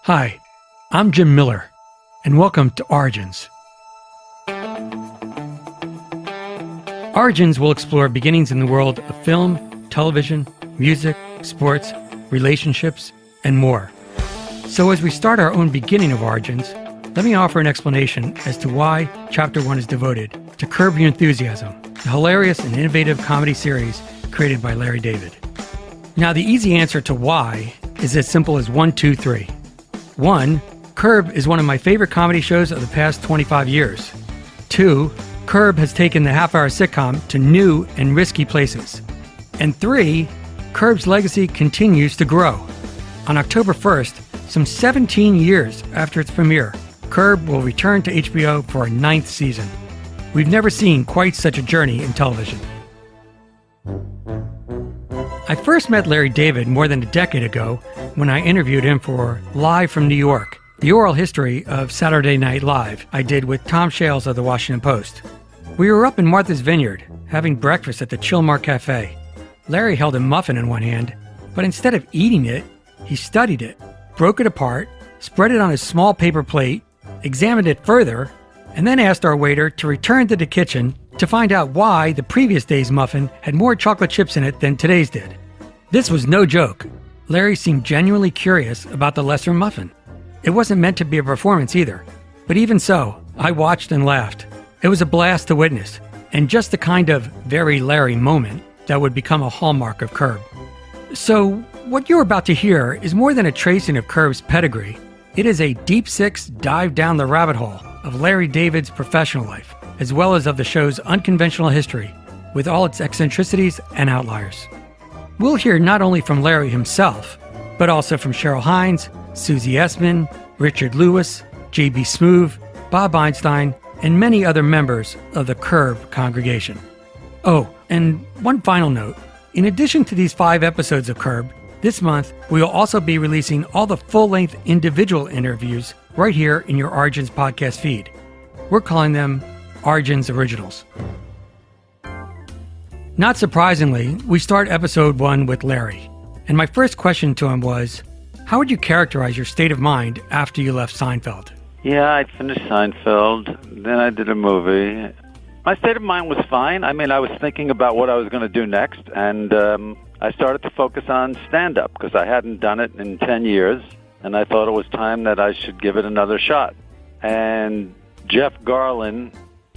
Hi, I'm Jim Miller, and welcome to Origins. Origins will explore beginnings in the world of film, television, music, sports, relationships, and more. So as we start our own beginning of Origins, let me offer an explanation as to why Chapter 1 is devoted to Curb Your Enthusiasm, the hilarious and innovative comedy series created by Larry David. Now, the easy answer to why is as simple as 1, 2, 3. 1. Curb is one of my favorite comedy shows of the past 25 years. 2. Curb has taken the half-hour sitcom to new and risky places. And 3. Curb's legacy continues to grow. On October 1st, some 17 years after its premiere, Curb will return to HBO for a 9th season. We've never seen quite such a journey in television. I first met Larry David more than a decade ago when I interviewed him for Live from New York, the oral history of Saturday Night Live I did with Tom Shales of the Washington Post. We were up in Martha's Vineyard, having breakfast at the Chillmark Cafe. Larry held a muffin in one hand, but instead of eating it, he studied it, broke it apart, spread it on a small paper plate, examined it further, and then asked our waiter to return to the kitchen to find out why the previous day's muffin had more chocolate chips in it than today's did. This was no joke. Larry seemed genuinely curious about the lesser muffin. It wasn't meant to be a performance either, but even so, I watched and laughed. It was a blast to witness, and just the kind of very Larry moment that would become a hallmark of Curb. So, what you're about to hear is more than a tracing of Curb's pedigree. It is a deep six dive down the rabbit hole of Larry David's professional life, as well as of the show's unconventional history, with all its eccentricities and outliers. We'll hear not only from Larry himself, but also from Cheryl Hines, Susie Essman, Richard Lewis, J.B. Smoove, Bob Einstein, and many other members of the Curb congregation. Oh, and one final note. In addition to these 5 episodes of Curb, this month we will also be releasing all the full-length individual interviews right here in your Origins podcast feed. We're calling them Origins Originals. Not surprisingly, we start episode 1 with Larry. And my first question to him was, how would you characterize your state of mind after you left Seinfeld? Yeah, I finished Seinfeld, then I did a movie. My state of mind was fine. I mean, I was thinking about what I was going to do next, and I started to focus on stand-up because I hadn't done it in 10 years, and I thought it was time that I should give it another shot. And Jeff Garlin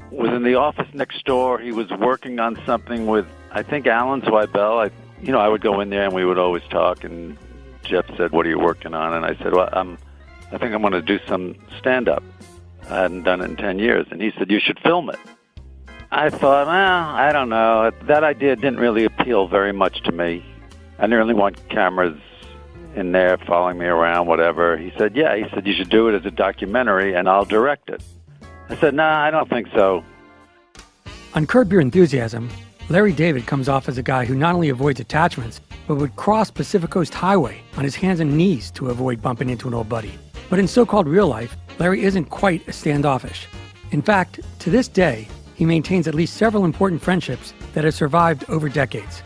was in the office next door. He was working on something with, I think, Alan Zweibel. I would go in there and we would always talk, and Jeff said, "What are you working on?" And I said, "Well, I think I'm going to do some stand-up. I hadn't done it in 10 years. And he said, "You should film it." I thought, I don't know. That idea didn't really appeal very much to me. I didn't really want cameras in there following me around, whatever. He said, "Yeah." He said, "You should do it as a documentary and I'll direct it." I said, "Nah, I don't think so." On Curb Your Enthusiasm, Larry David comes off as a guy who not only avoids attachments, but would cross Pacific Coast Highway on his hands and knees to avoid bumping into an old buddy. But in so-called real life, Larry isn't quite as standoffish. In fact, to this day, he maintains at least several important friendships that have survived over decades.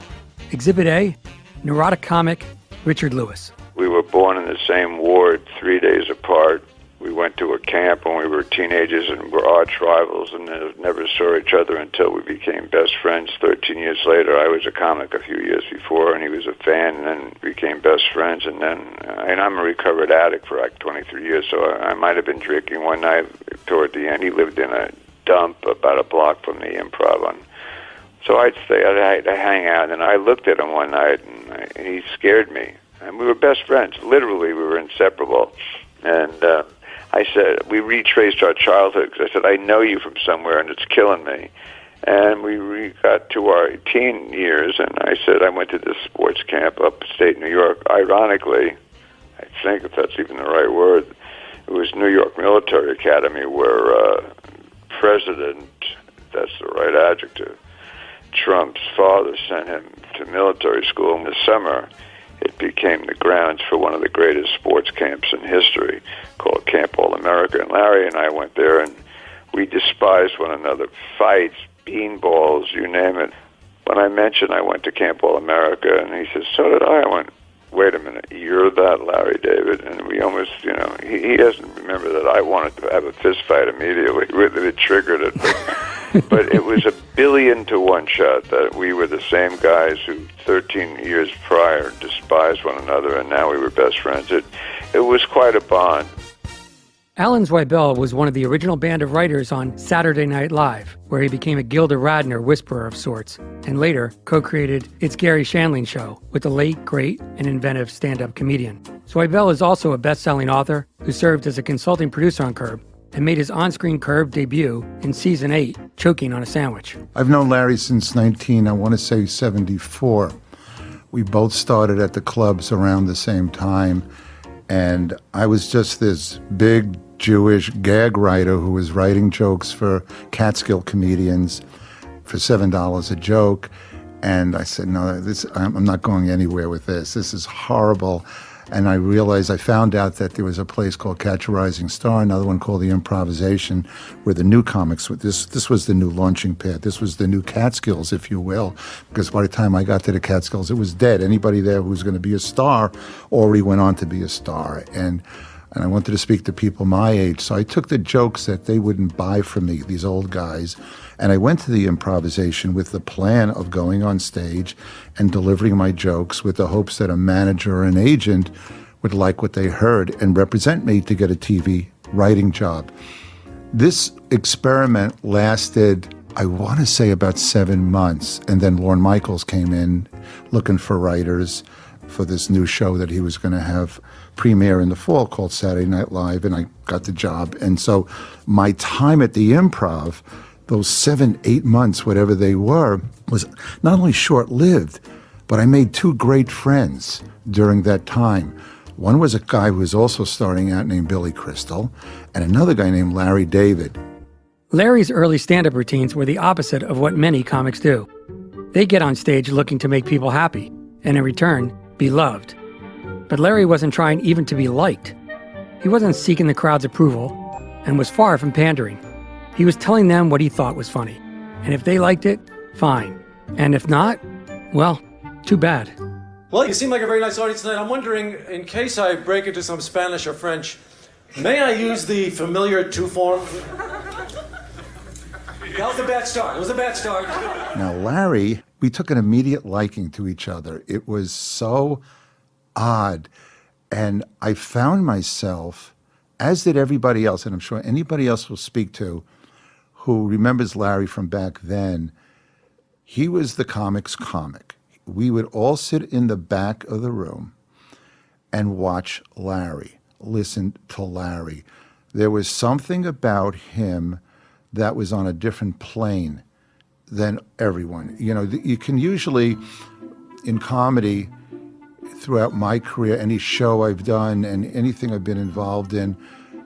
Exhibit A, neurotic comic Richard Lewis. We were born in the same ward 3 days apart. We went to a camp when we were teenagers and were arch rivals and never saw each other until we became best friends 13 years later. I was a comic a few years before, and he was a fan, and then became best friends. And I'm a recovered addict for like 23 years, so I might have been drinking one night toward the end. He lived in a dump about a block from the Improv. So I'd hang out, and I looked at him one night, and he scared me. And we were best friends. Literally, we were inseparable. And I said, we retraced our childhood, because I said, "I know you from somewhere, and it's killing me." And we got to our teen years, and I said, I went to this sports camp upstate New York. Ironically, I think if that's even the right word, it was New York Military Academy, where President, that's the right adjective, Trump's father sent him to military school in the summer. It became the grounds for one of the greatest sports camps in history, called Camp All-America. And Larry and I went there, and we despised one another. Fights, beanballs, you name it. When I mentioned I went to Camp All-America, and he says, "So did I." I went, wait a minute, you're that Larry David? And we almost, he doesn't remember that I wanted to have a fist fight immediately. It triggered it. But it was 1,000,000,000 to 1 shot that we were the same guys who 13 years prior despised one another, and now we were best friends. It was quite a bond. Alan Zweibel was one of the original band of writers on Saturday Night Live, where he became a Gilda Radner whisperer of sorts, and later co-created It's Garry Shandling Show with the late, great, and inventive stand-up comedian. Zweibel is also a best-selling author who served as a consulting producer on Curb and made his on-screen Curb debut in season 8, choking on a sandwich. I've known Larry since 1974. We both started at the clubs around the same time, and I was just this big Jewish gag writer who was writing jokes for Catskill comedians for $7 a joke. And I said, no, I'm not going anywhere with this. This is horrible. And I found out that there was a place called Catch a Rising Star, another one called The Improvisation, where the new comics, this was the new launching pad. This was the new Catskills, if you will, because by the time I got to the Catskills, it was dead. Anybody there who was going to be a star already went on to be a star. And I wanted to speak to people my age. So I took the jokes that they wouldn't buy from me, these old guys, and I went to the Improvisation with the plan of going on stage and delivering my jokes with the hopes that a manager or an agent would like what they heard and represent me to get a TV writing job. This experiment lasted, I want to say, about 7 months. And then Lorne Michaels came in looking for writers for this new show that he was going to have premiere in the fall called Saturday Night Live, and I got the job. And so my time at the Improv, those 7-8 months, whatever they were, was not only short-lived, but I made 2 great friends during that time. One was a guy who was also starting out named Billy Crystal, and another guy named Larry David. Larry's early stand-up routines were the opposite of what many comics do. They get on stage looking to make people happy, and in return, be loved. But Larry wasn't trying even to be liked. He wasn't seeking the crowd's approval, and was far from pandering. He was telling them what he thought was funny. And if they liked it, fine. And if not, well, too bad. Well, you seem like a very nice audience tonight. I'm wondering, in case I break into some Spanish or French, may I use the familiar to form? That was a bad start. It was a bad start. Now, Larry, we took an immediate liking to each other. It was so odd. And I found myself, as did everybody else, and I'm sure anybody else will speak to, who remembers Larry from back then, he was the comic's comic. We would all sit in the back of the room and watch Larry, listen to Larry. There was something about him that was on a different plane than everyone. You know, you can usually, in comedy, throughout my career, any show I've done and anything I've been involved in,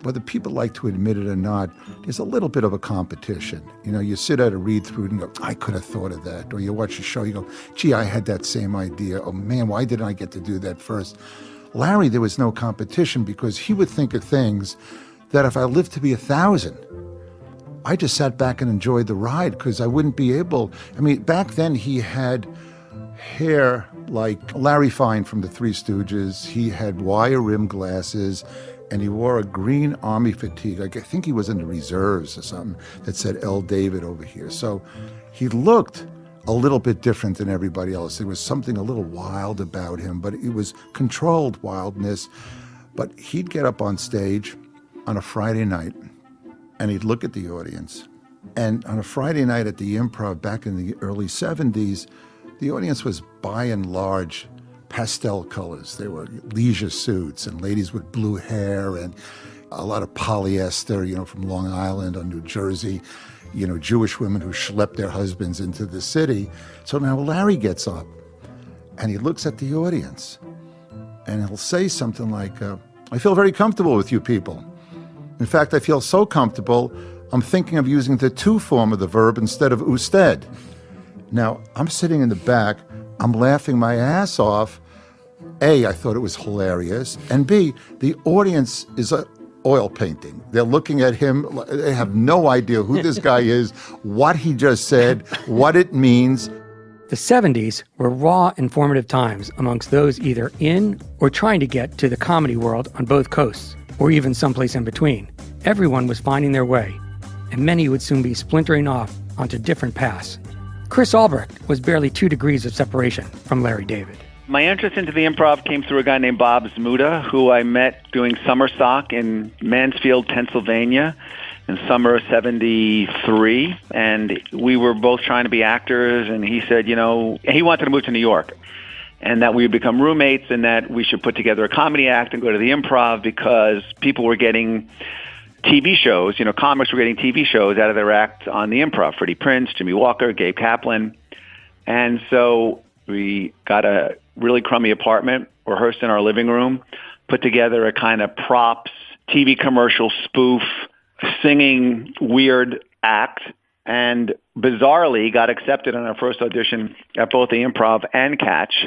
whether people like to admit it or not, there's a little bit of a competition. You know, you sit at a read-through and you go, I could have thought of that. Or you watch a show, you go, gee, I had that same idea. Oh, man, why didn't I get to do that first? Larry, there was no competition because he would think of things that if I lived to be 1,000, I just sat back and enjoyed the ride because I wouldn't be able. I mean, back then he had hair like Larry Fine from the Three Stooges. He had wire-rimmed glasses, and he wore a green army fatigue. I think he was in the reserves or something that said L. David over here. So he looked a little bit different than everybody else. There was something a little wild about him, but it was controlled wildness. But he'd get up on stage on a Friday night, and he'd look at the audience. And on a Friday night at the Improv back in the early 70s, the audience was by and large pastel colors. They were leisure suits and ladies with blue hair and a lot of polyester, you know, from Long Island or New Jersey, you know, Jewish women who schlepped their husbands into the city. So now Larry gets up and he looks at the audience and he'll say something like, I feel very comfortable with you people. In fact, I feel so comfortable, I'm thinking of using the to form of the verb instead of usted. Now, I'm sitting in the back, I'm laughing my ass off. A, I thought it was hilarious. And B, the audience is an oil painting. They're looking at him, they have no idea who this guy is, what he just said, what it means. The 70s were raw, informative times amongst those either in or trying to get to the comedy world on both coasts, or even someplace in between. Everyone was finding their way, and many would soon be splintering off onto different paths. Chris Albrecht was barely 2 degrees of separation from Larry David. My interest into the improv came through a guy named Bob Zmuda, who I met doing summer stock in Mansfield, Pennsylvania, in summer of 73, and we were both trying to be actors, and he said, he wanted to move to New York, and that we would become roommates, and that we should put together a comedy act and go to the improv because people were getting TV shows, comics were getting TV shows out of their act on the improv. Freddie Prinze, Jimmy Walker, Gabe Kaplan. And so we got a really crummy apartment, rehearsed in our living room, put together a kind of props, TV commercial spoof, singing weird act, and bizarrely got accepted on our first audition at both the Improv and Catch.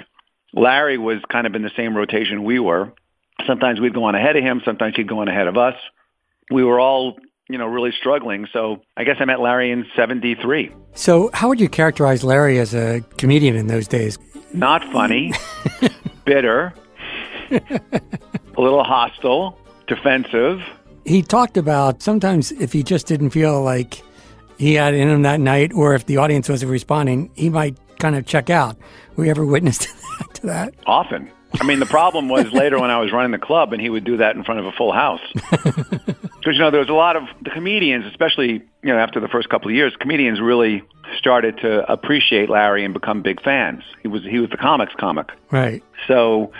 Larry was kind of in the same rotation we were. Sometimes we'd go on ahead of him, sometimes he'd go on ahead of us. We were all, really struggling. So I guess I met Larry in 73. So how would you characterize Larry as a comedian in those days? Not funny, bitter, a little hostile, defensive. He talked about sometimes if he just didn't feel like he had it in him that night, or if the audience wasn't responding, he might kind of check out. Were you ever witness to that? Often. I mean, the problem was later when I was running the club and he would do that in front of a full house. Because, there was a lot of the comedians, especially, after the first couple of years, comedians really started to appreciate Larry and become big fans. He was the comics comic. Right. So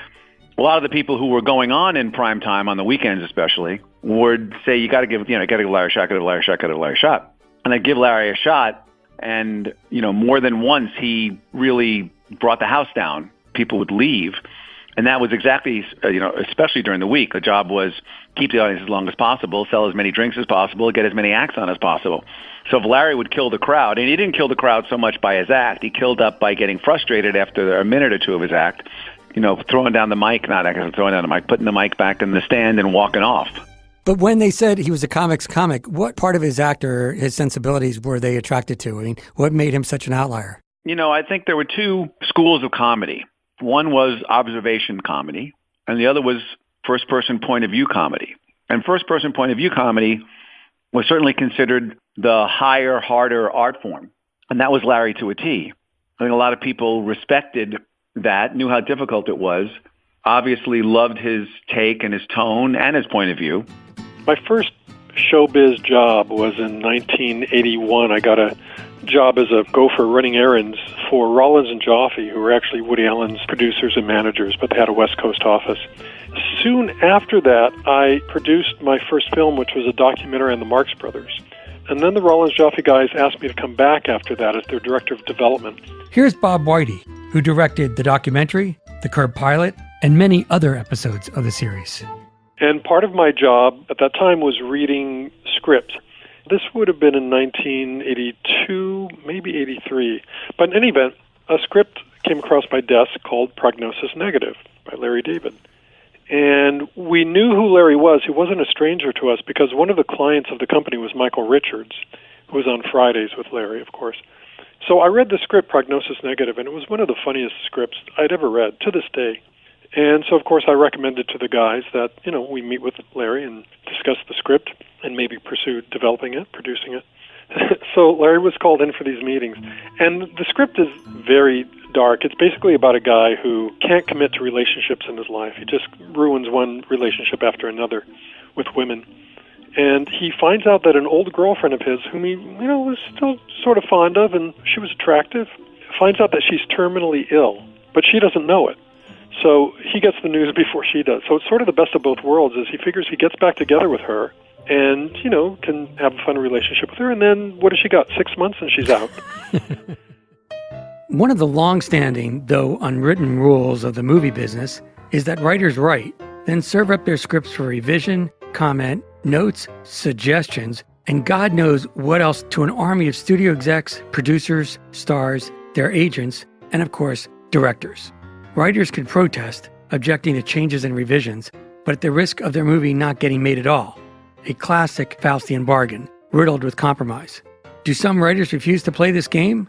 a lot of the people who were going on in prime time on the weekends especially would say, you got to give Larry a shot, got to give Larry a shot, got to give Larry a shot. And I'd give Larry a shot, and, more than once he really brought the house down. People would leave. And that was exactly, especially during the week, the job was keep the audience as long as possible, sell as many drinks as possible, get as many acts on as possible. So if Larry would kill the crowd, and he didn't kill the crowd so much by his act, he killed up by getting frustrated after a minute or two of his act, throwing down the mic, putting the mic back in the stand and walking off. But when they said he was a comics comic, what part of his act or his sensibilities were they attracted to? I mean, what made him such an outlier? I think there were 2 schools of comedy. One was observation comedy, and the other was first-person point of view comedy. And first-person point of view comedy was certainly considered the higher, harder art form. And that was Larry to a T. I think a lot of people respected that, knew how difficult it was, obviously loved his take and his tone and his point of view. My first showbiz job was in 1981. I got a job as a gopher running errands for Rollins and Joffe, who were actually Woody Allen's producers and managers, but they had a West Coast office. Soon after that, I produced my first film, which was a documentary on the Marx Brothers. And then the Rollins Joffe guys asked me to come back after that as their director of development. Here's Bob Whitey, who directed the documentary, the Curb pilot, and many other episodes of the series. And part of my job at that time was reading scripts. This would have been in 1982, maybe 83. But in any event, a script came across my desk called Prognosis Negative by Larry David. And we knew who Larry was. He wasn't a stranger to us because one of the clients of the company was Michael Richards, who was on Fridays with Larry, of course. So I read the script, Prognosis Negative, and it was one of the funniest scripts I'd ever read to this day. And so, of course, I recommended to the guys that, we meet with Larry and discuss the script and maybe pursue developing it, producing it. So Larry was called in for these meetings. And the script is very dark. It's basically about a guy who can't commit to relationships in his life. He just ruins one relationship after another with women. And he finds out that an old girlfriend of his, whom he, was still sort of fond of, and she was attractive, finds out that she's terminally ill, but she doesn't know it. So he gets the news before she does. So it's sort of the best of both worlds, is he figures he gets back together with her and, can have a fun relationship with her. And then what has she got? 6 months and she's out. One of the long-standing, though unwritten rules of the movie business is that writers write, then serve up their scripts for revision, comment, notes, suggestions, and God knows what else to an army of studio execs, producers, stars, their agents, and of course, directors. Writers could protest, objecting to changes and revisions, but at the risk of their movie not getting made at all. A classic Faustian bargain, riddled with compromise. Do some writers refuse to play this game?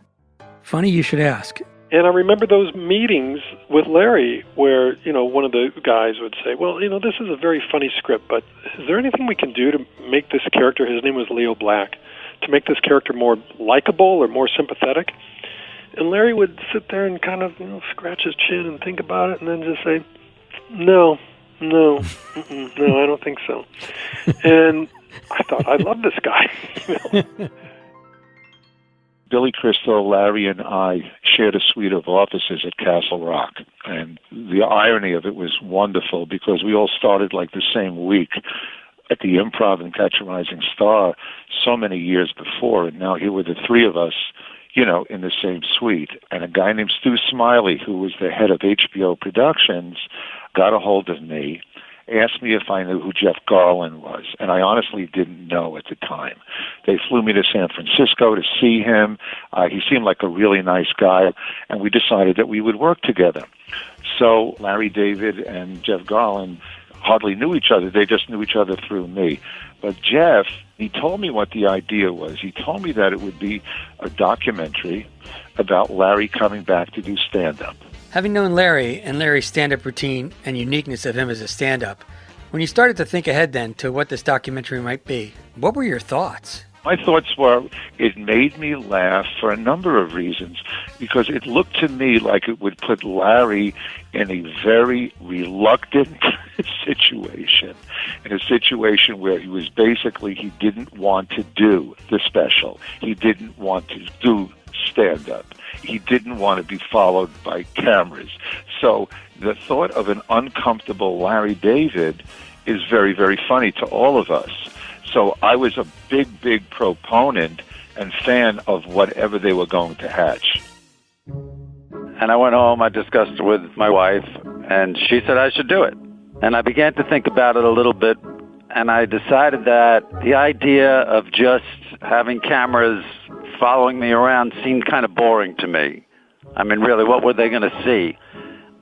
Funny you should ask. And I remember those meetings with Larry where, one of the guys would say, well, this is a very funny script, but is there anything we can do to make this character, his name was Leo Black, to make this character more likable or more sympathetic? And Larry would sit there and kind of, scratch his chin and think about it and then just say, no, I don't think so. And I thought, I love this guy. Billy Crystal, Larry, and I shared a suite of offices at Castle Rock. And the irony of it was wonderful because we all started like the same week at the Improv and Catch a Rising Star so many years before. And now here were the three of us, in the same suite. And a guy named Stu Smiley, who was the head of HBO Productions, got a hold of me, asked me if I knew who Jeff Garlin was, and I honestly didn't know at the time. They flew me to San Francisco to see him. He seemed like a really nice guy, and we decided that we would work together. So Larry David and Jeff Garlin hardly knew each other. They just knew each other through me. But Jeff, he told me what the idea was. He told me that it would be a documentary about Larry coming back to do stand-up. Having known Larry and Larry's stand-up routine and uniqueness of him as a stand-up, when you started to think ahead then to what this documentary might be, what were your thoughts? My thoughts were it made me laugh for a number of reasons because it looked to me like it would put Larry in a very reluctant situation, in a situation where he didn't want to do the special. He didn't want to do stand-up. He didn't want to be followed by cameras. So the thought of an uncomfortable Larry David is very, very funny to all of us. So I was a big, big proponent and fan of whatever they were going to hatch. And I went home, I discussed it with my wife, and she said I should do it. And I began to think about it a little bit, and I decided that the idea of just having cameras following me around seemed kind of boring to me. I mean, really, what were they going to see?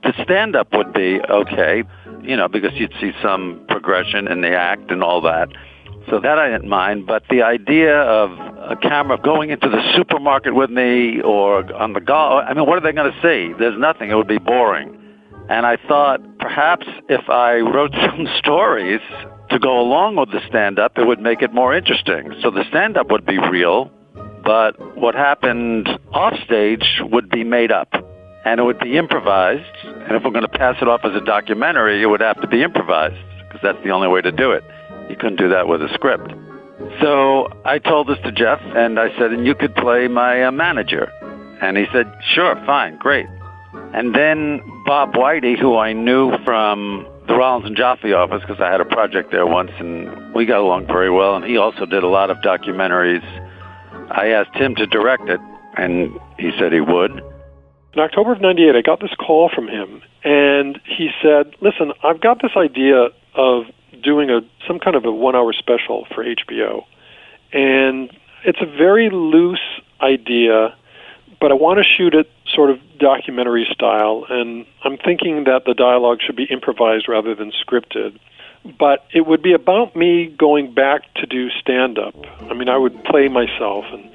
The stand-up would be okay, because you'd see some progression in the act and all that. So that I didn't mind, but the idea of a camera going into the supermarket with me or on the golf, what are they going to see? There's nothing. It would be boring. And I thought perhaps if I wrote some stories to go along with the stand-up, it would make it more interesting. So the stand-up would be real, but what happened off stage would be made up. And it would be improvised. And if we're going to pass it off as a documentary, it would have to be improvised, because that's the only way to do it. You couldn't do that with a script. So I told this to Jeff, and I said, and you could play my manager. And he said, sure, fine, great. And then Bob Whitey, who I knew from the Rollins and Jaffe office, because I had a project there once, and we got along very well, and he also did a lot of documentaries. I asked him to direct it, and he said he would. In October of 98, I got this call from him, and he said, listen, I've got this idea of doing some kind of a 1-hour special for HBO. And it's a very loose idea, but I want to shoot it sort of documentary style, and I'm thinking that the dialogue should be improvised rather than scripted. But it would be about me going back to do stand-up. I would play myself, and,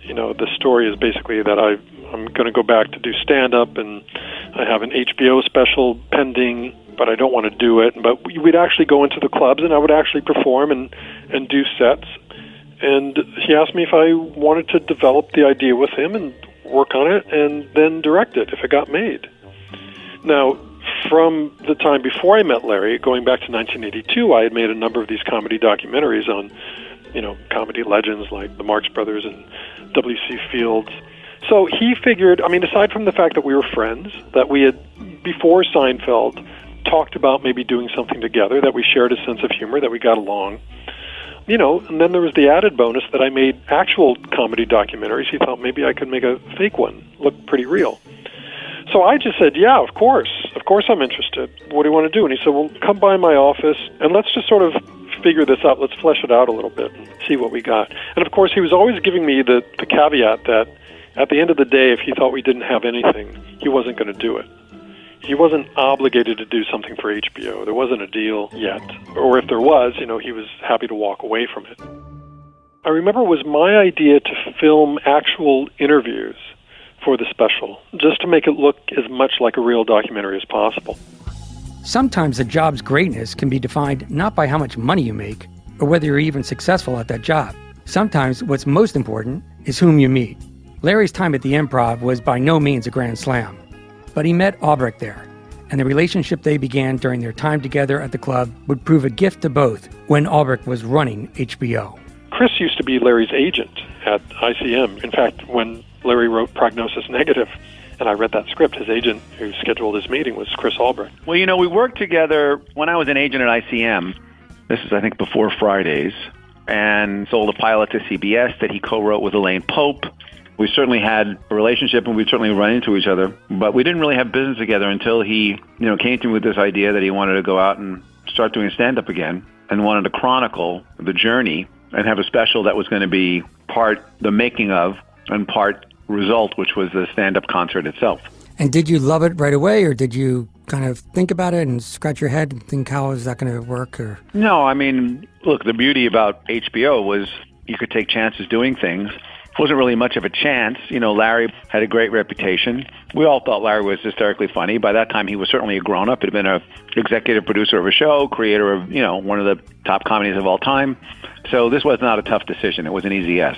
the story is basically that I'm going to go back to do stand-up, and I have an HBO special pending, but I don't want to do it. But we'd actually go into the clubs, and I would actually perform and do sets. And he asked me if I wanted to develop the idea with him and work on it and then direct it if it got made. Now, from the time before I met Larry, going back to 1982, I had made a number of these comedy documentaries on, comedy legends like the Marx Brothers and W.C. Fields. So he figured, aside from the fact that we were friends, that we had, before Seinfeld, talked about maybe doing something together, that we shared a sense of humor, that we got along, and then there was the added bonus that I made actual comedy documentaries. He thought maybe I could make a fake one look pretty real. So I just said, yeah, of course I'm interested. What do you want to do? And he said, well, come by my office and let's just sort of figure this out. Let's flesh it out a little bit and see what we got. And of course, he was always giving me the caveat that at the end of the day, if he thought we didn't have anything, he wasn't going to do it. He wasn't obligated to do something for HBO. There wasn't a deal yet. Or if there was, he was happy to walk away from it. I remember it was my idea to film actual interviews for the special, just to make it look as much like a real documentary as possible. Sometimes a job's greatness can be defined not by how much money you make or whether you're even successful at that job. Sometimes what's most important is whom you meet. Larry's time at the Improv was by no means a grand slam, but he met Albrecht there, and the relationship they began during their time together at the club would prove a gift to both when Albrecht was running HBO. Chris used to be Larry's agent at ICM. In fact, when Larry wrote Prognosis Negative, and I read that script, his agent who scheduled his meeting was Chris Albrecht. Well, we worked together when I was an agent at ICM. This is, I think, before Fridays, and sold a pilot to CBS that he co-wrote with Elaine Pope. We certainly had a relationship, and we'd certainly run into each other, but we didn't really have business together until he, came to me with this idea that he wanted to go out and start doing stand-up again and wanted to chronicle the journey and have a special that was going to be part the making of and part result, which was the stand-up concert itself. And did you love it right away, or did you kind of think about it and scratch your head and think, how is that going to work? Or No, look, the beauty about HBO was you could take chances doing things. It wasn't really much of a chance. Larry had a great reputation. We all thought Larry was hysterically funny. By that time, he was certainly a grown-up. He'd been an executive producer of a show, creator of, one of the top comedies of all time. So this was not a tough decision. It was an easy yes.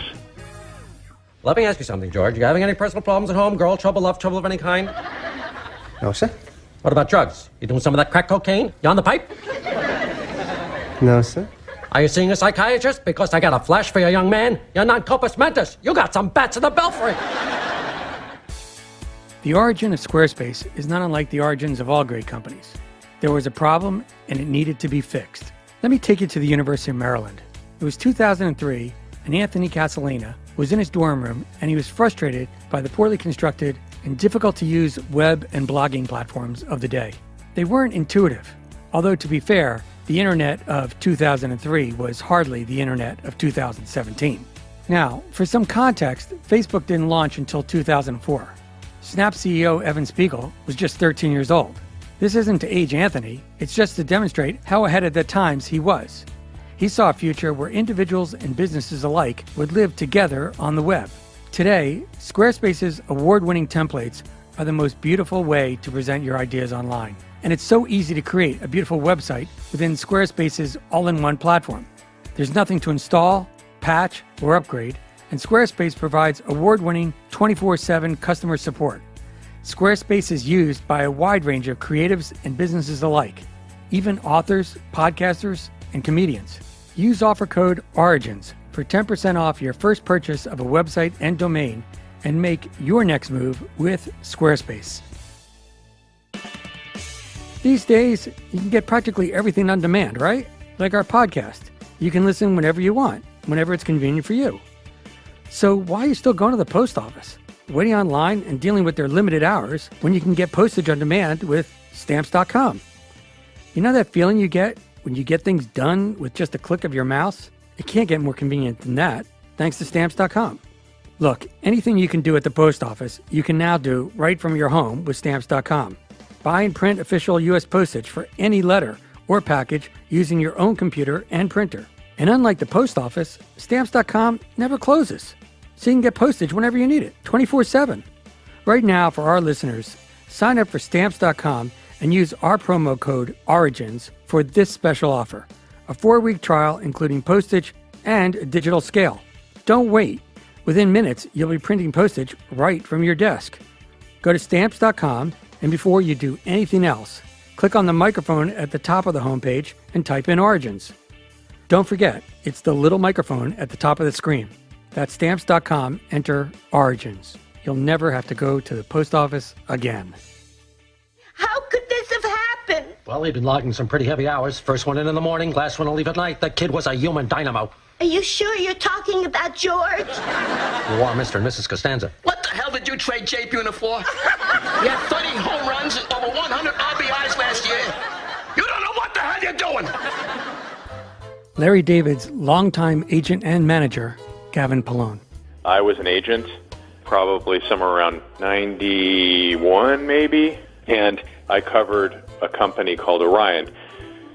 Let me ask you something, George. You having any personal problems at home? Girl trouble, love trouble of any kind? No, sir. What about drugs? You doing some of that crack cocaine? You on the pipe? No, sir. Are you seeing a psychiatrist? Because I got a flash for you, young man. You're non-compos mentis. You got some bats in the belfry. the origin of Squarespace is not unlike the origins of all great companies. There was a problem, and it needed to be fixed. Let me take you to the University of Maryland. It was 2003, and Anthony Casalina was in his dorm room, and he was frustrated by the poorly constructed and difficult-to-use web and blogging platforms of the day. They weren't intuitive, although, to be fair, the internet of 2003 was hardly the internet of 2017. Now, for some context, Facebook didn't launch until 2004. Snap CEO Evan Spiegel was just 13 years old. This isn't to age Anthony, it's just to demonstrate how ahead of the times he was. He saw a future where individuals and businesses alike would live together on the web. Today, Squarespace's award-winning templates are the most beautiful way to present your ideas online. And it's so easy to create a beautiful website within Squarespace's all-in-one platform. There's nothing to install, patch, or upgrade, and Squarespace provides award-winning 24/7 customer support. Squarespace is used by a wide range of creatives and businesses alike, even authors, podcasters, and comedians. Use offer code ORIGINS for 10% off your first purchase of a website and domain, and make your next move with Squarespace. These days, you can get practically everything on demand, right? Like our podcast. You can listen whenever you want, whenever it's convenient for you. So why are you still going to the post office, waiting online and dealing with their limited hours when you can get postage on demand with Stamps.com? You know that feeling you get when you get things done with just a click of your mouse? It can't get more convenient than that, thanks to Stamps.com. Look, anything you can do at the post office, you can now do right from your home with Stamps.com. Buy and print official U.S. postage for any letter or package using your own computer and printer. And unlike the post office, Stamps.com never closes, so you can get postage whenever you need it, 24/7. Right now, for our listeners, sign up for Stamps.com and use our promo code ORIGINS for this special offer, a 4-week trial including postage and a digital scale. Don't wait. Within minutes, you'll be printing postage right from your desk. Go to Stamps.com, and before you do anything else, click on the microphone at the top of the homepage and type in Origins. Don't forget, it's the little microphone at the top of the screen. That's Stamps.com, enter Origins. You'll never have to go to the post office again. How could this have happened? Well, he'd been logging some pretty heavy hours. First one in the morning, last one to leave at night. That kid was a human dynamo. Are you sure you're talking about George? You are Mr. and Mrs. Costanza. What the hell did you trade J. Buhner for? You had 30 home runs and over 100 RBIs last year. You don't know what the hell you're doing. Larry David's longtime agent and manager, Gavin Pallone. I was an agent, probably somewhere around 91 maybe, and I covered a company called Orion.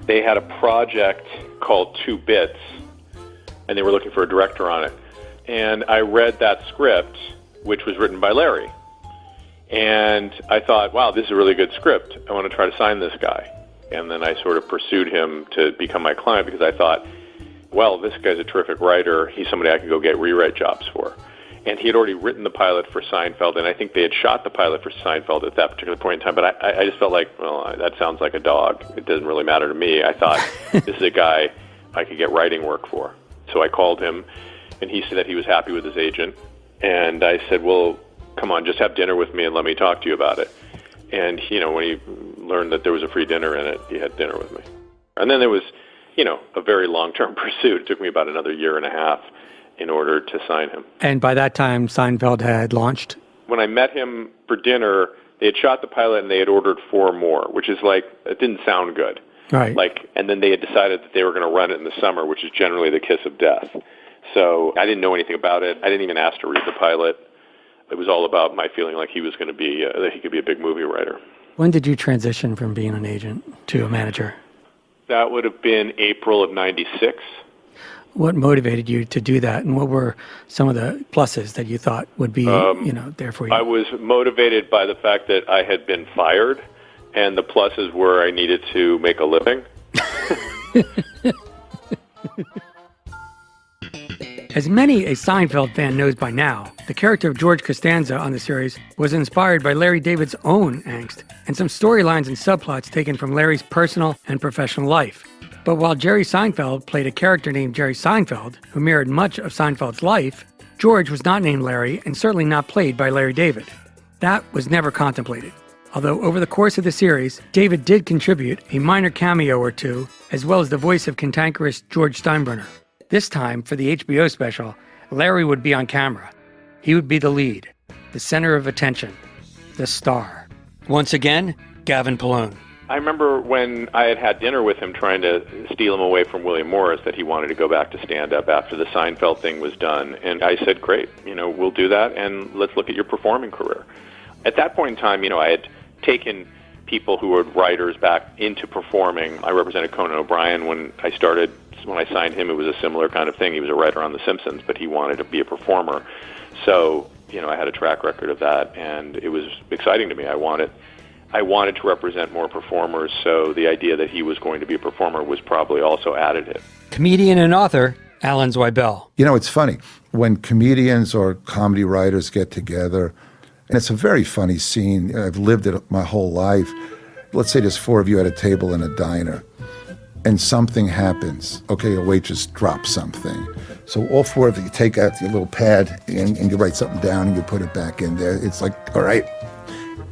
They had a project called 2 Bits, and they were looking for a director on it. And I read that script, which was written by Larry. And I thought, wow, this is a really good script. I want to try to sign this guy. And then I sort of pursued him to become my client because I thought, well, this guy's a terrific writer. He's somebody I could go get rewrite jobs for. And he had already written the pilot for Seinfeld, and I think they had shot the pilot for Seinfeld at that particular point in time. But I just felt like, well, that sounds like a dog. It doesn't really matter to me. I thought, this is a guy I could get writing work for. So I called him, and he said that he was happy with his agent. And I said, well, come on, just have dinner with me and let me talk to you about it. And, when he learned that there was a free dinner in it, he had dinner with me. And then there was, a very long-term pursuit. It took me about another year and a half in order to sign him. And by that time, Seinfeld had launched? When I met him for dinner, they had shot the pilot and they had ordered 4 more, which is like, it didn't sound good. Right. And then they had decided that they were going to run it in the summer, which is generally the kiss of death. So I didn't know anything about it. I didn't even ask to read the pilot. It was all about my feeling like he was going to be, that he could be a big movie writer. When did you transition from being an agent to a manager? That would have been April of '96. What motivated you to do that, and what were some of the pluses that you thought would be, there for you? I was motivated by the fact that I had been fired, and the pluses were I needed to make a living. As many a Seinfeld fan knows by now, the character of George Costanza on the series was inspired by Larry David's own angst and some storylines and subplots taken from Larry's personal and professional life. But while Jerry Seinfeld played a character named Jerry Seinfeld, who mirrored much of Seinfeld's life, George was not named Larry and certainly not played by Larry David. That was never contemplated. Although over the course of the series, David did contribute a minor cameo or two, as well as the voice of cantankerous George Steinbrenner. This time, for the HBO special, Larry would be on camera. He would be the lead, the center of attention, the star. Once again, Gavin Pallone. I remember when I had dinner with him trying to steal him away from William Morris that he wanted to go back to stand-up after the Seinfeld thing was done. And I said, great, we'll do that, and let's look at your performing career. At that point in time, I had taken people who were writers back into performing. I represented Conan O'Brien when I started. When I signed him, it was a similar kind of thing. He was a writer on The Simpsons, but he wanted to be a performer. So, I had a track record of that, and it was exciting to me. I wanted to represent more performers, so the idea that he was going to be a performer was probably also additive. Comedian and author Alan Zweibel. It's funny. When comedians or comedy writers get together, and it's a very funny scene. I've lived it my whole life. Let's say there's 4 of you at a table in a diner, and something happens. Okay, a waitress drops something. So all 4 of you take out your little pad and you write something down and you put it back in there. It's like, all right.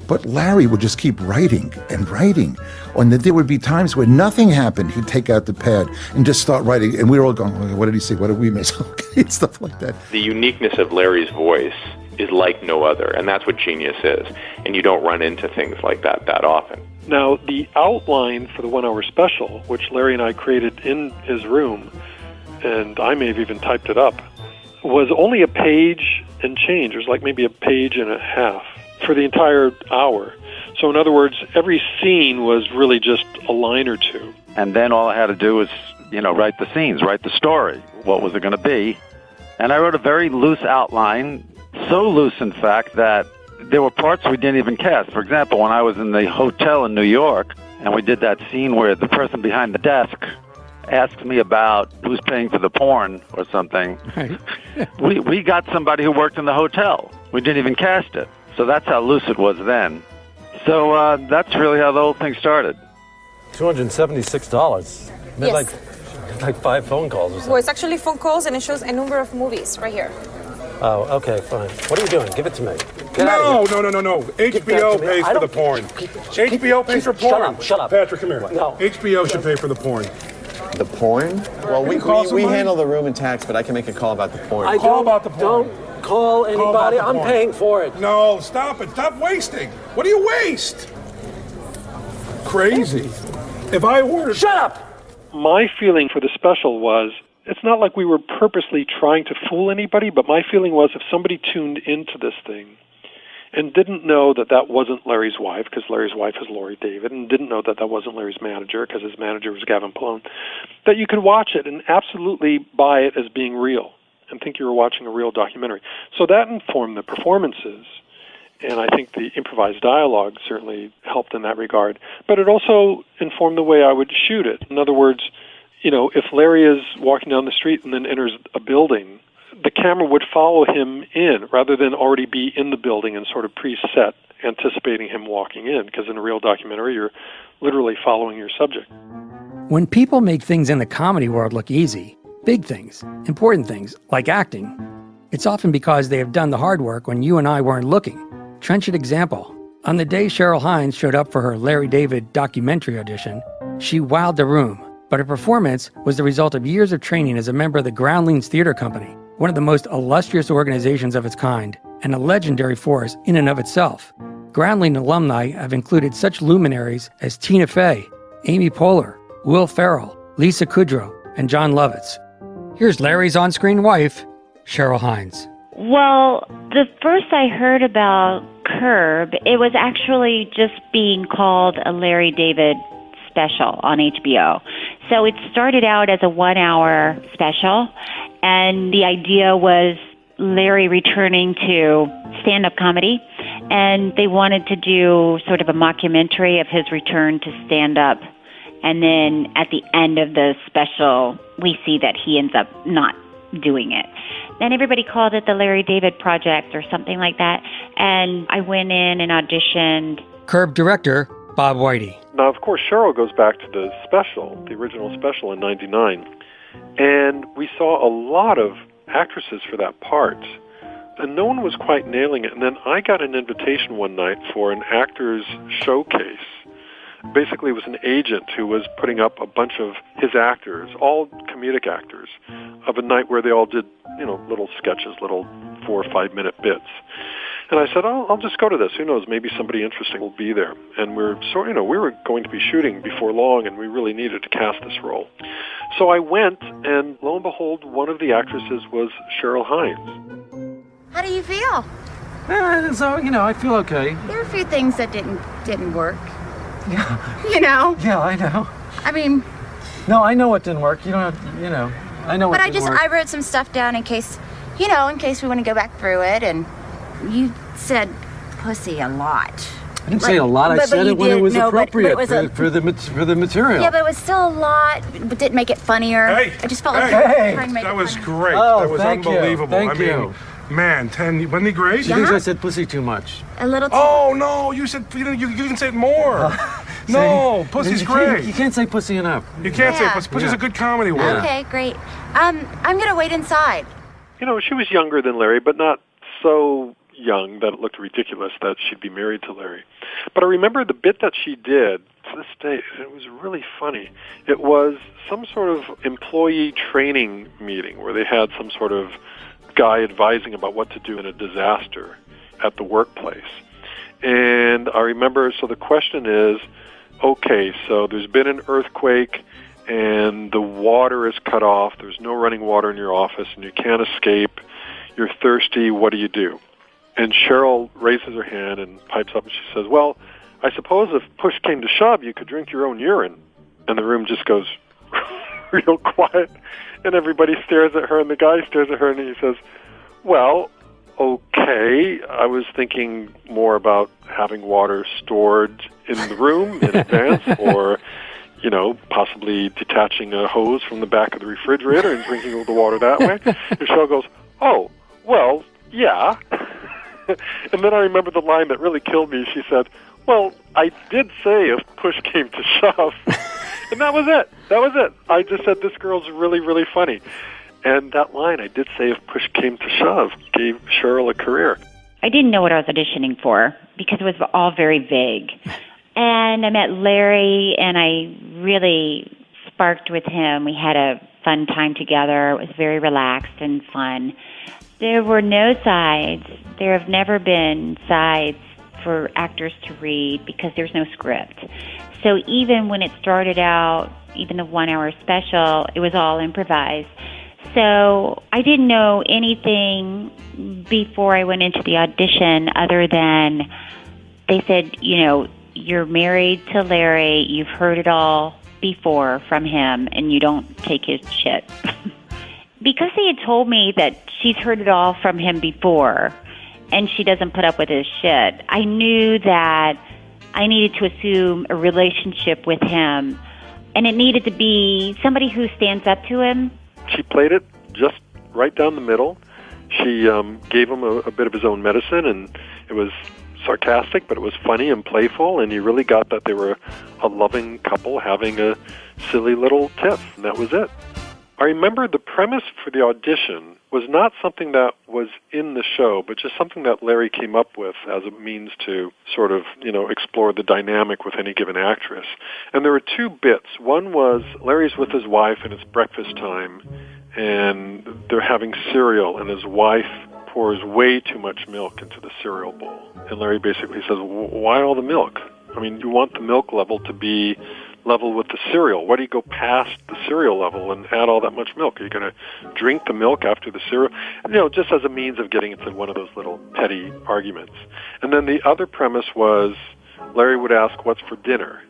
But Larry would just keep writing and writing. And there would be times where nothing happened. He'd take out the pad and just start writing. And we were all going, oh, what did he say? What did we miss? Okay, stuff like that. The uniqueness of Larry's voice is like no other, and that's what genius is. And you don't run into things like that often. Now, the outline for the 1 hour special, which Larry and I created in his room, and I may have even typed it up, was only a page and change. It was like maybe a page and a half for the entire hour. So in other words, every scene was really just a line or two. And then all I had to do was, write the scenes, write the story. What was it going to be? And I wrote a very loose outline, so loose, in fact, that there were parts we didn't even cast. For example, when I was in the hotel in New York, and we did that scene where the person behind the desk asked me about who's paying for the porn or something, we got somebody who worked in the hotel. We didn't even cast it. So that's how loose it was then. So that's really how the whole thing started. $276. Yes. Like 5 phone calls or something. Well, it's actually phone calls, and it shows a number of movies right here. Oh, okay, fine. What are you doing? Give it to me. No. HBO pays for the porn. HBO pays for porn. Shut up. Patrick, come here. No. HBO should pay for the porn. The porn? Well, we handle the room and tax, but I can make a call about the porn. Call about the porn. Don't call anybody. I'm paying for it. No, stop it. Stop wasting. What do you waste? Crazy. If I ordered... Shut up! My feeling for the special was, it's not like we were purposely trying to fool anybody, but my feeling was if somebody tuned into this thing and didn't know that that wasn't Larry's wife, because Larry's wife is Lori David, and didn't know that that wasn't Larry's manager, because his manager was Gavin Pallone, that you could watch it and absolutely buy it as being real and think you were watching a real documentary. So that informed the performances. And I think the improvised dialogue certainly helped in that regard. But it also informed the way I would shoot it. In other words, if Larry is walking down the street and then enters a building, the camera would follow him in rather than already be in the building and sort of preset anticipating him walking in, because in a real documentary, you're literally following your subject. When people make things in the comedy world look easy, big things, important things, like acting, it's often because they have done the hard work when you and I weren't looking. Trenchant example. On the day Cheryl Hines showed up for her Larry David documentary audition, she wowed the room, but her performance was the result of years of training as a member of the Groundlings Theater Company, one of the most illustrious organizations of its kind, and a legendary force in and of itself. Groundling alumni have included such luminaries as Tina Fey, Amy Poehler, Will Ferrell, Lisa Kudrow, and John Lovitz. Here's Larry's on-screen wife, Cheryl Hines. Well, the first I heard about Curb, it was actually just being called a Larry David special on HBO. So it started out as a 1-hour special, and the idea was Larry returning to stand-up comedy, and they wanted to do sort of a mockumentary of his return to stand-up. And then at the end of the special, we see that he ends up not doing it. Then everybody called it the Larry David Project or something like that. And I went in and auditioned. Curb director, Bob Whitey. Now, of course, Cheryl goes back to the special, the original special in 99. And we saw a lot of actresses for that part. And no one was quite nailing it. And then I got an invitation one night for an actor's showcase. Basically, it was an agent who was putting up a bunch of his actors, all comedic actors, of a night where they all did, little sketches, little 4 or 5 minute bits. And I said, I'll just go to this. Who knows? Maybe somebody interesting will be there. And we were going to be shooting before long, and we really needed to cast this role. So I went, and lo and behold, one of the actresses was Cheryl Hines. How do you feel? I feel okay. There are a few things that didn't work. Yeah. Yeah, I know. I mean... No, I know what didn't work. I know what didn't work. I wrote some stuff down in case we want to go back through it, and you said pussy a lot. I didn't say a lot. I said it when it was appropriate for the material. Yeah, but it was still a lot, but didn't make it funnier. Hey, I just felt like trying to make that it was funny. great. Oh, that was unbelievable. Thank you. Man, 10, wasn't he great? She thinks I said pussy too much. A little too Oh, no, you said, you can say it more. No, pussy's great. You can't say pussy enough. You can't say pussy. Pussy's a good comedy word. Okay, great. I'm going to wait inside. She was younger than Larry, but not so young that it looked ridiculous that she'd be married to Larry. But I remember the bit that she did to this day, it was really funny. It was some sort of employee training meeting where they had some sort of guy advising about what to do in a disaster at the workplace. And I remember, so the question is, okay, so there's been an earthquake and the water is cut off, there's no running water in your office and you can't escape, you're thirsty, what do you do? And Cheryl raises her hand and pipes up and she says, well, I suppose if push came to shove, you could drink your own urine. And the room just goes real quiet. And everybody stares at her, and the guy stares at her, and he says, well, okay, I was thinking more about having water stored in the room in advance, or, possibly detaching a hose from the back of the refrigerator and drinking all the water that way. And Cheryl goes, oh, well, yeah. And then I remember the line that really killed me. She said, well, I did say if push came to shove. And that was it. I just said, this girl's really, really funny. And that line, I did say if push came to shove, gave Cheryl a career. I didn't know what I was auditioning for because it was all very vague. And I met Larry, and I really sparked with him. We had a fun time together. It was very relaxed and fun. There were no sides. There have never been sides for actors to read because there's no script. So even when it started out, even the 1-hour special, it was all improvised. So I didn't know anything before I went into the audition other than they said, you're married to Larry, you've heard it all before from him, and you don't take his shit. Because they had told me that she's heard it all from him before, and she doesn't put up with his shit. I knew that I needed to assume a relationship with him, and it needed to be somebody who stands up to him. She played it just right down the middle. She gave him a bit of his own medicine, and it was sarcastic, but it was funny and playful, and you really got that they were a loving couple having a silly little tiff, and that was it. I remember the premise for the audition was not something that was in the show, but just something that Larry came up with as a means to sort of, explore the dynamic with any given actress. And there were two bits. One was Larry's with his wife and it's breakfast time, and they're having cereal, and his wife pours way too much milk into the cereal bowl. And Larry basically says, why all the milk? I mean, you want the milk level to be level with the cereal. Why do you go past the cereal level and add all that much milk? Are you going to drink the milk after the cereal? Just as a means of getting into one of those little petty arguments. And then the other premise was Larry would ask, what's for dinner?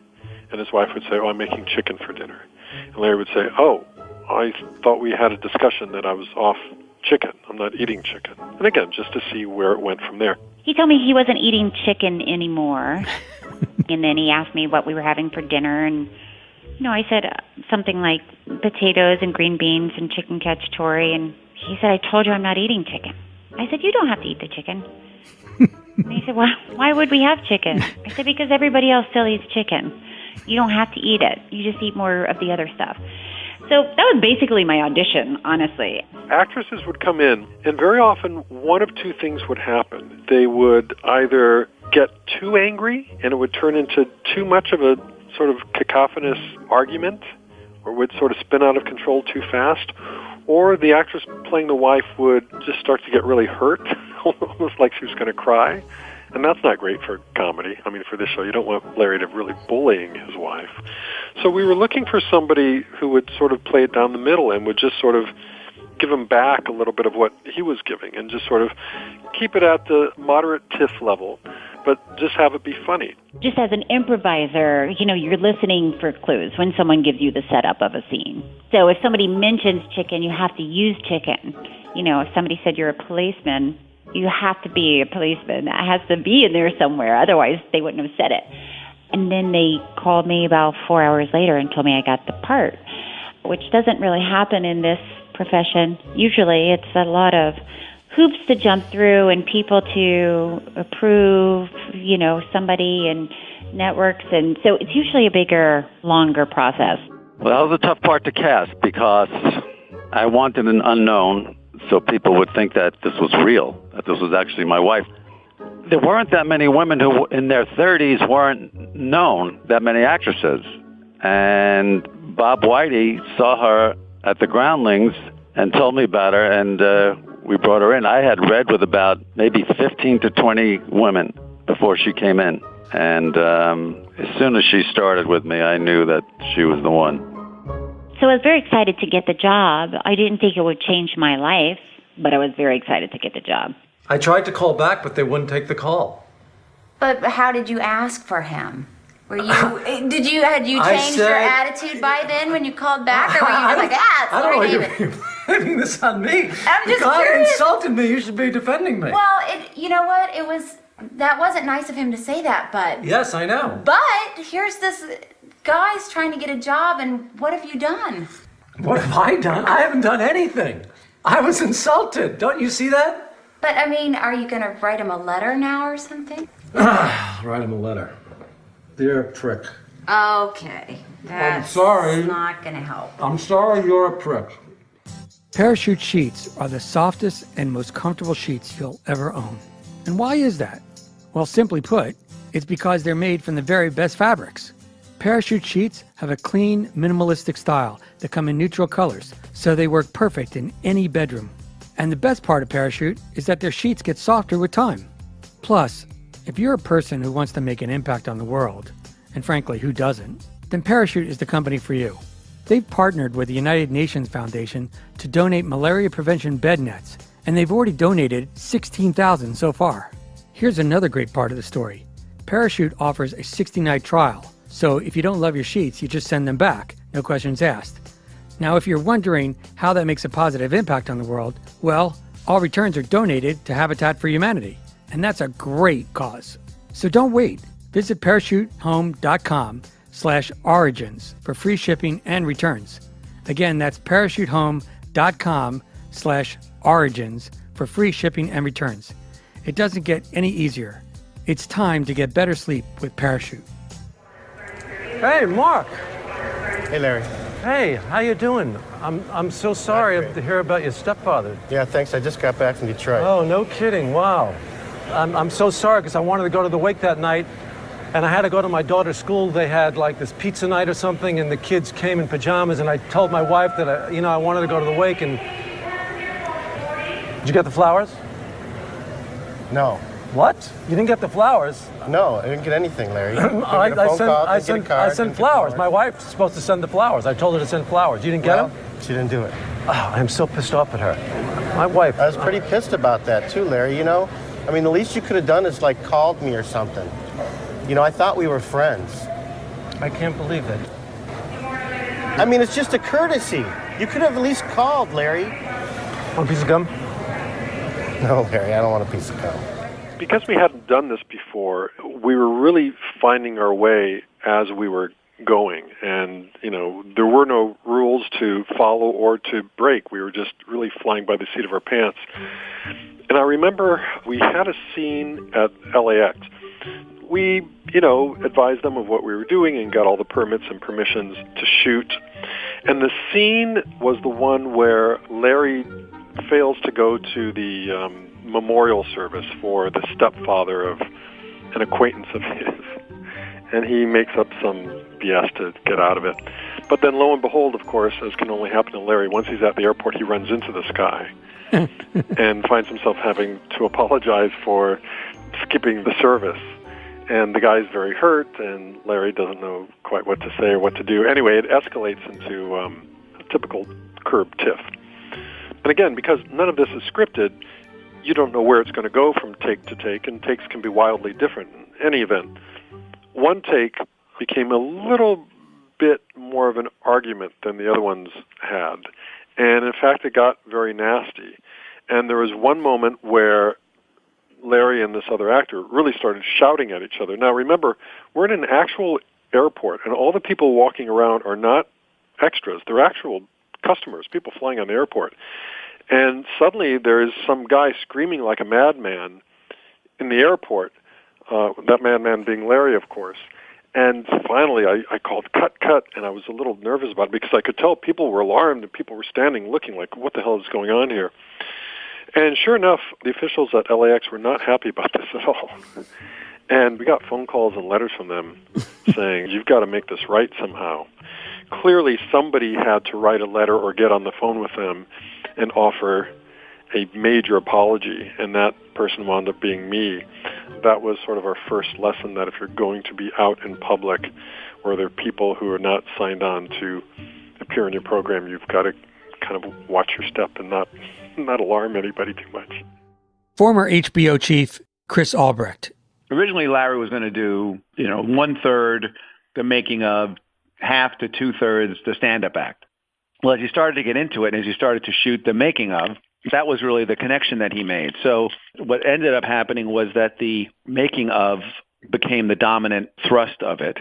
And his wife would say, I'm making chicken for dinner. And Larry would say, I thought we had a discussion that I was off chicken. I'm not eating chicken. And again, just to see where it went from there. He told me he wasn't eating chicken anymore. And then he asked me what we were having for dinner. And, I said something like potatoes and green beans and chicken cacciatore. And he said, I told you I'm not eating chicken. I said, you don't have to eat the chicken. And he said, well, why would we have chicken? I said, because everybody else still eats chicken. You don't have to eat it. You just eat more of the other stuff. So that was basically my audition, honestly. Actresses would come in, and very often one of two things would happen. They would either get too angry, and it would turn into too much of a sort of cacophonous argument, or would sort of spin out of control too fast, or the actress playing the wife would just start to get really hurt, almost like she was going to cry. And that's not great for comedy. I mean, for this show, you don't want Larry to really bullying his wife. So we were looking for somebody who would sort of play it down the middle and would just sort of give him back a little bit of what he was giving and just sort of keep it at the moderate tiff level, but just have it be funny. Just as an improviser, you're listening for clues when someone gives you the setup of a scene. So if somebody mentions chicken, you have to use chicken. If somebody said you're a policeman, you have to be a policeman. That has to be in there somewhere. Otherwise, they wouldn't have said it. And then they called me about 4 hours later and told me I got the part, which doesn't really happen in this profession. Usually, it's a lot of hoops to jump through and people to approve, somebody and networks. And so it's usually a bigger, longer process. Well, that was a tough part to cast because I wanted an unknown, so people would think that this was real, that this was actually my wife. There weren't that many women who in their 30s weren't known, that many actresses. And Bob Whitey saw her at the Groundlings and told me about her, and we brought her in. I had read with about maybe 15 to 20 women before she came in. And as soon as she started with me, I knew that she was the one. So I was very excited to get the job. I didn't think it would change my life, but I was very excited to get the job. I tried to call back, but they wouldn't take the call. But how did you ask for him? Had you changed your attitude by then when you called back, or were you just I don't know why you're blaming this on me. I'm just the guy curious. insulted me. You should be defending me. Well, you know what? That wasn't nice of him to say that, but yes, I know. But here's this guy's trying to get a job, and what have you done? What have I done? I haven't done anything. I was insulted. Don't you see that? But are you going to write him a letter now or something? Write him a letter. Dear prick. Okay. I'm sorry. Not going to help. I'm sorry you're a prick. Parachute sheets are the softest and most comfortable sheets you'll ever own. And why is that? Well, simply put, it's because they're made from the very best fabrics. Parachute sheets have a clean, minimalistic style that come in neutral colors, so they work perfect in any bedroom. And the best part of Parachute is that their sheets get softer with time. Plus, if you're a person who wants to make an impact on the world, and frankly, who doesn't, then Parachute is the company for you. They've partnered with the United Nations Foundation to donate malaria prevention bed nets, and they've already donated 16,000 so far. Here's another great part of the story. Parachute offers a 60-night trial, so if you don't love your sheets, you just send them back, no questions asked. Now, if you're wondering how that makes a positive impact on the world, well, all returns are donated to Habitat for Humanity. and that's a great cause. So don't wait. Visit parachutehome.com/origins for free shipping and returns. Again, that's parachutehome.com/origins for free shipping and returns. It doesn't get any easier. It's time to get better sleep with Parachute. Hey, Mark. Hey, Larry. Hey, how you doing? I'm so sorry to hear about your stepfather. Yeah, thanks. I just got back from Detroit. Oh, no kidding. Wow. I'm so sorry because I wanted to go to the wake that night, and I had to go to my daughter's school. They had like this pizza night or something, and the kids came in pajamas, and I told my wife that I wanted to go to the wake. And did you get the flowers? No. What? You didn't get the flowers? No, I didn't get anything, Larry. I sent flowers. My wife's supposed to send the flowers. I told her to send flowers. You didn't get them? She didn't do it. Oh, I'm so pissed off at her. My wife. I was pretty pissed about that too, Larry. You know, I mean, the least you could have done is like called me or something. You know, I thought we were friends. I can't believe it. I mean, it's just a courtesy. You could have at least called, Larry. Want a piece of gum? No, Larry, I don't want a piece of gum. Because we hadn't done this before, we were really finding our way as we were going. And, you know, there were no rules to follow or to break. We were just really flying by the seat of our pants. And I remember we had a scene at LAX. We, advised them of what we were doing and got all the permits and permissions to shoot. And the scene was the one where Larry fails to go to the memorial service for the stepfather of an acquaintance of his. And he makes up some BS to get out of it. But then lo and behold, of course, as can only happen to Larry, once he's at the airport, he runs into this guy and finds himself having to apologize for skipping the service. And the guy's very hurt, and Larry doesn't know quite what to say or what to do. Anyway, it escalates into a typical curb tiff. And again, because none of this is scripted, you don't know where it's going to go from take to take, and takes can be wildly different in any event. One take became a little bit more of an argument than the other ones had. And in fact, it got very nasty. And there was one moment where Larry and this other actor really started shouting at each other. Now remember, we're in an actual airport, and all the people walking around are not extras. They're actual customers, people flying on the airport. And suddenly there's some guy screaming like a madman in the airport, that madman being Larry, of course. And finally I called, cut, and I was a little nervous about it because I could tell people were alarmed and people were standing looking like, what the hell is going on here? And sure enough, the officials at LAX were not happy about this at all. And we got phone calls and letters from them saying, you've got to make this right somehow. Clearly somebody had to write a letter or get on the phone with them and offer a major apology, and that person wound up being me. That was sort of our first lesson, that if you're going to be out in public where there are people who are not signed on to appear in your program, you've got to kind of watch your step and not alarm anybody too much. Former HBO chief Chris Albrecht. Originally, Larry was going to do, 1/3 the making of, half to 2/3 the stand-up act. Well, as you started to get into it, and as you started to shoot the making of, that was really the connection that he made. So what ended up happening was that the making of became the dominant thrust of it.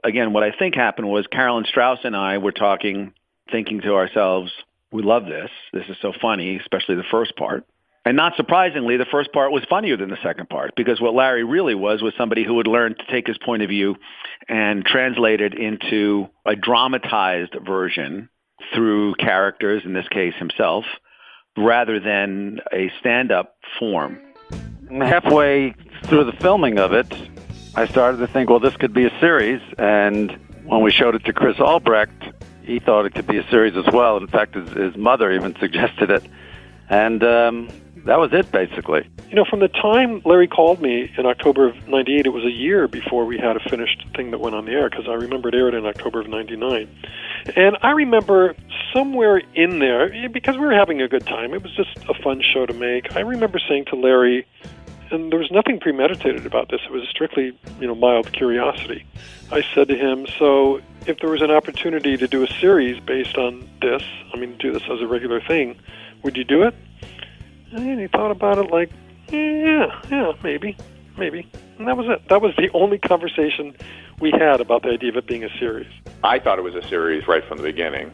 Again, what I think happened was Carolyn Strauss and I were talking, thinking to ourselves, we love this. This is so funny, especially the first part. And not surprisingly, the first part was funnier than the second part, because what Larry really was somebody who would learn to take his point of view and translate it into a dramatized version through characters, in this case himself, rather than a stand-up form. Halfway through the filming of it, I started to think, well, this could be a series. And when we showed it to Chris Albrecht, he thought it could be a series as well. In fact, his mother even suggested it. And that was it, basically. From the time Larry called me in October of 98, it was a year before we had a finished thing that went on the air, because I remember it aired in October of 99. And I remember somewhere in there, because we were having a good time, it was just a fun show to make, I remember saying to Larry, and there was nothing premeditated about this, it was strictly, mild curiosity. I said to him, so if there was an opportunity to do a series based on this, do this as a regular thing, would you do it? And he thought about it like Yeah, maybe. And that was it. That was the only conversation we had about the idea of it being a series. I thought it was a series right from the beginning.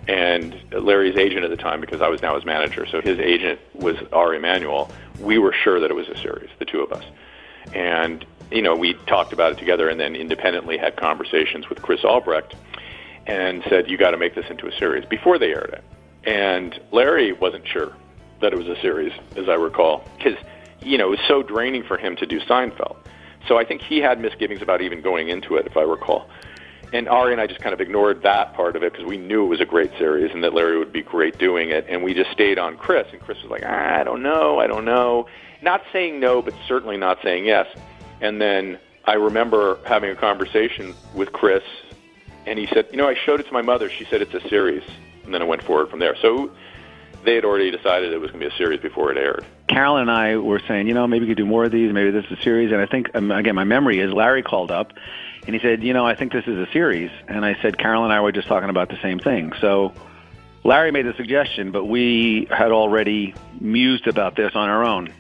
And Larry's agent at the time, because I was now his manager, so his agent was R. Emanuel, we were sure that it was a series, the two of us. And, we talked about it together and then independently had conversations with Chris Albrecht and said, you got to make this into a series before they aired it. And Larry wasn't sure that it was a series, as I recall, because, it was so draining for him to do Seinfeld. So I think he had misgivings about even going into it, if I recall. And Ari and I just kind of ignored that part of it because we knew it was a great series and that Larry would be great doing it. And we just stayed on Chris. And Chris was like, I don't know. Not saying no, but certainly not saying yes. And then I remember having a conversation with Chris, and he said, I showed it to my mother. She said it's a series. And then it went forward from there. So they had already decided it was going to be a series before it aired. Carolyn and I were saying, maybe we could do more of these. Maybe this is a series. And I think, again, my memory is Larry called up, and he said, I think this is a series. And I said, Carolyn and I were just talking about the same thing. So Larry made the suggestion, but we had already mused about this on our own.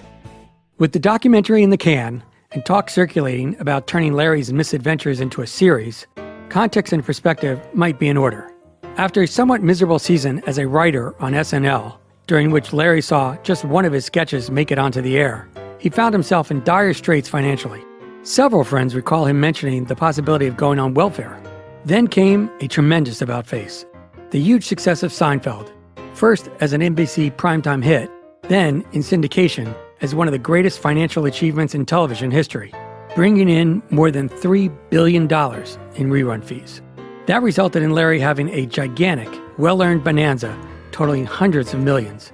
With the documentary in the can and talk circulating about turning Larry's misadventures into a series, context and perspective might be in order. After a somewhat miserable season as a writer on SNL, during which Larry saw just one of his sketches make it onto the air, he found himself in dire straits financially. Several friends recall him mentioning the possibility of going on welfare. Then came a tremendous about-face, the huge success of Seinfeld, first as an NBC primetime hit, then in syndication as one of the greatest financial achievements in television history, bringing in more than $3 billion in rerun fees. That resulted in Larry having a gigantic, well-earned bonanza totaling hundreds of millions.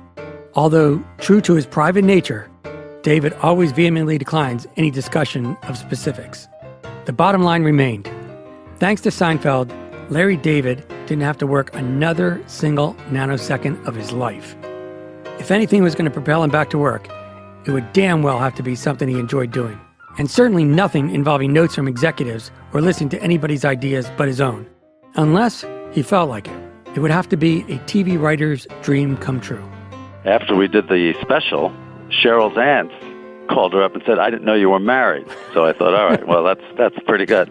Although, true to his private nature, David always vehemently declines any discussion of specifics. The bottom line remained. Thanks to Seinfeld, Larry David didn't have to work another single nanosecond of his life. If anything was going to propel him back to work, it would damn well have to be something he enjoyed doing. And certainly nothing involving notes from executives or listening to anybody's ideas but his own. Unless he felt like it. It would have to be a TV writer's dream come true. After we did the special, Cheryl's aunt called her up and said, I didn't know you were married. So I thought, all right, well, that's pretty good.